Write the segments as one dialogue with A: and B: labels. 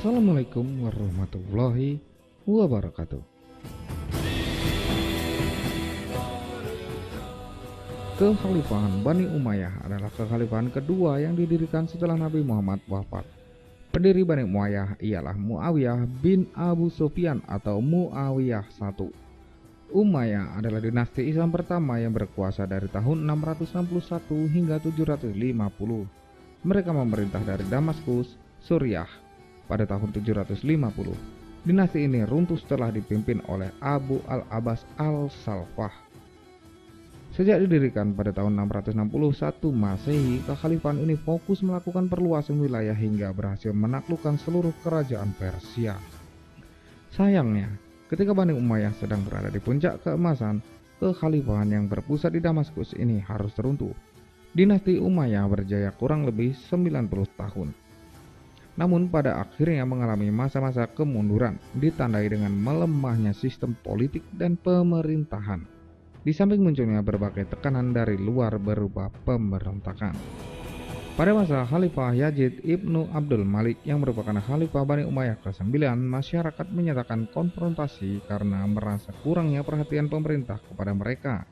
A: Assalamualaikum warahmatullahi wabarakatuh. Kekhalifahan Bani Umayyah adalah kekhalifahan kedua yang didirikan setelah Nabi Muhammad wafat. Pendiri Bani Umayyah ialah Muawiyah bin Abu Sufyan atau Muawiyah I. Umayyah adalah dinasti Islam pertama yang berkuasa dari tahun 661 hingga 750. Mereka memerintah dari Damaskus, Suriah pada tahun 750. Dinasti ini runtuh setelah dipimpin oleh Abu al-Abbas al-Salfah. Sejak didirikan pada tahun 661 Masehi, kekhalifahan ini fokus melakukan perluasan wilayah hingga berhasil menaklukkan seluruh kerajaan Persia. Sayangnya, ketika Bani Umayyah sedang berada di puncak keemasan, kekhalifahan yang berpusat di Damaskus ini harus runtuh. Dinasti Umayyah berjaya kurang lebih 90 tahun. Namun pada akhirnya mengalami masa-masa kemunduran, ditandai dengan melemahnya sistem politik dan pemerintahan. Di samping munculnya berbagai tekanan dari luar berupa pemberontakan. Pada masa Khalifah Yazid ibnu Abdul Malik yang merupakan Khalifah Bani Umayyah ke-9, masyarakat menyatakan konfrontasi karena merasa kurangnya perhatian pemerintah kepada mereka.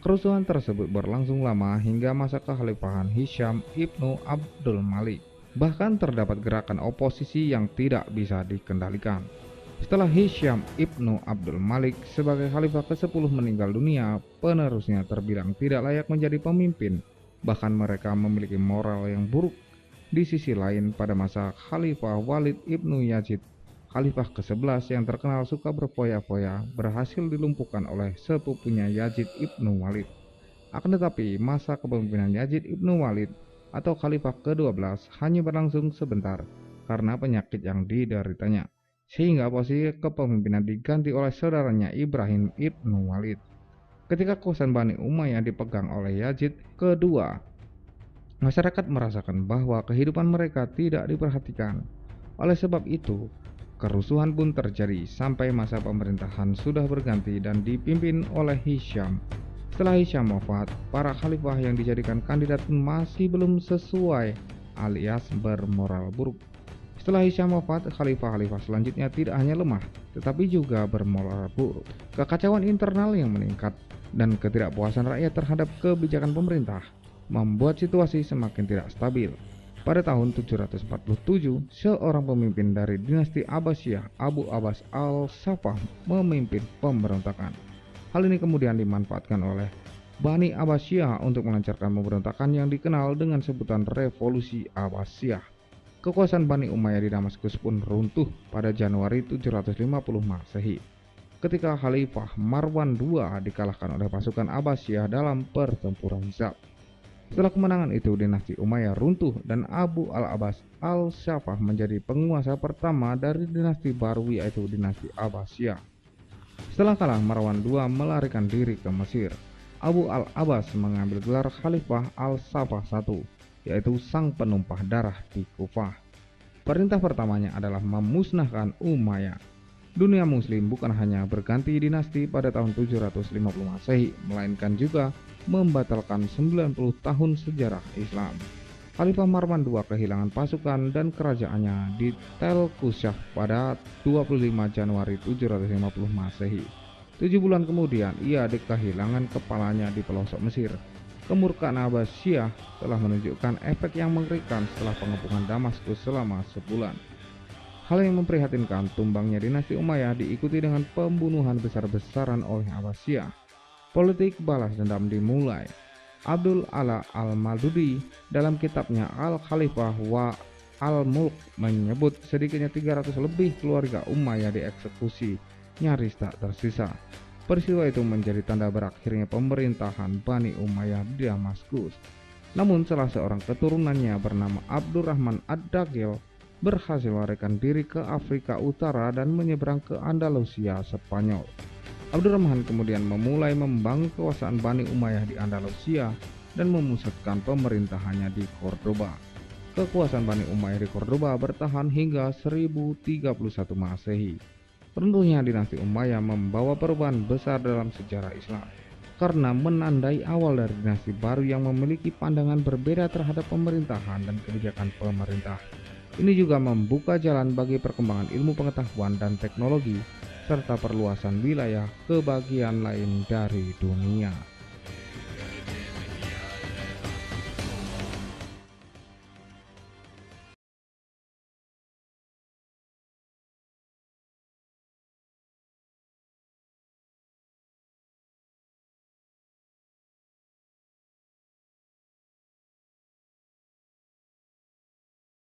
A: Kerusuhan tersebut berlangsung lama hingga masa kekhalifahan Hisham ibnu Abdul Malik. Bahkan terdapat gerakan oposisi yang tidak bisa dikendalikan. Setelah Hisham ibnu Abdul Malik sebagai Khalifah ke-10 meninggal dunia, penerusnya terbilang tidak layak menjadi pemimpin. Bahkan mereka memiliki moral yang buruk. Di sisi lain, pada masa Khalifah Walid ibnu Yazid, Khalifah ke-11 yang terkenal suka berfoya-foya, berhasil dilumpuhkan oleh sepupunya Yazid ibnu Walid. Akan tetapi, masa kepemimpinan Yazid ibnu Walid atau Khalifah ke-12 hanya berlangsung sebentar karena penyakit yang dideritanya, sehingga posisi kepemimpinan diganti oleh saudaranya Ibrahim ibnu Walid. Ketika kekuasaan Bani Umayyah dipegang oleh Yazid kedua, masyarakat merasakan bahwa kehidupan mereka tidak diperhatikan. Oleh sebab itu, kerusuhan pun terjadi sampai masa pemerintahan sudah berganti dan dipimpin oleh Hisham. Setelah Hisham wafat, para khalifah yang dijadikan kandidat masih belum sesuai alias bermoral buruk. Setelah Hisham wafat, khalifah-khalifah selanjutnya tidak hanya lemah, tetapi juga bermoral buruk. Kekacauan internal yang meningkat dan ketidakpuasan rakyat terhadap kebijakan pemerintah membuat situasi semakin tidak stabil. Pada tahun 747, seorang pemimpin dari dinasti Abbasiyah, Abu Abbas al-Safah, memimpin pemberontakan. Hal ini kemudian dimanfaatkan oleh Bani Abbasiyah untuk melancarkan pemberontakan yang dikenal dengan sebutan Revolusi Abbasiyah. Kekuasaan Bani Umayyah di Damaskus pun runtuh pada Januari 750 Masehi, ketika Khalifah Marwan II dikalahkan oleh pasukan Abbasiyah dalam pertempuran Zab. Setelah kemenangan itu, dinasti Umayyah runtuh dan Abu al-Abbas al-Safah menjadi penguasa pertama dari dinasti baru, yaitu dinasti Abbasiyah. Setelah kalah, Marwan II melarikan diri ke Mesir. Abu al-Abbas mengambil gelar Khalifah al-Safah I, yaitu sang penumpah darah di Kufah. Perintah pertamanya adalah memusnahkan Umayyah. Dunia muslim bukan hanya berganti dinasti pada tahun 750 Masehi, melainkan juga membatalkan 90 tahun sejarah Islam. Khalifah Marwan II kehilangan pasukan dan kerajaannya di Tel Kusyaf pada 25 Januari 750 Masehi. 7 bulan kemudian, ia kehilangan kepalanya di pelosok Mesir. Kemurkaan Abbasiyah telah menunjukkan efek yang mengerikan setelah pengepungan Damaskus selama sebulan. Hal yang memprihatinkan, tumbangnya dinasti Umayyah diikuti dengan pembunuhan besar-besaran oleh Abbasiyah. Politik balas dendam dimulai. Abdul Ala al-Maldudi dalam kitabnya Al-Khalifah wa Al-Mulk menyebut sedikitnya 300 lebih keluarga Umayyah dieksekusi, nyaris tak tersisa. Peristiwa itu menjadi tanda berakhirnya pemerintahan Bani Umayyah di Damaskus. Namun salah seorang keturunannya bernama Abdurrahman ad-Daghil berhasil melarikan diri ke Afrika Utara dan menyeberang ke Andalusia, Spanyol. Abdurrahman kemudian memulai membangun kekuasaan Bani Umayyah di Andalusia dan memusatkan pemerintahannya di Cordoba. Kekuasaan Bani Umayyah di Cordoba bertahan hingga 1031 Masehi. Runtuhnya dinasti Umayyah membawa perubahan besar dalam sejarah Islam, karena menandai awal dari dinasti baru yang memiliki pandangan berbeda terhadap pemerintahan dan kebijakan pemerintah. Ini juga membuka jalan bagi perkembangan ilmu pengetahuan dan teknologi serta perluasan wilayah ke bagian lain dari dunia.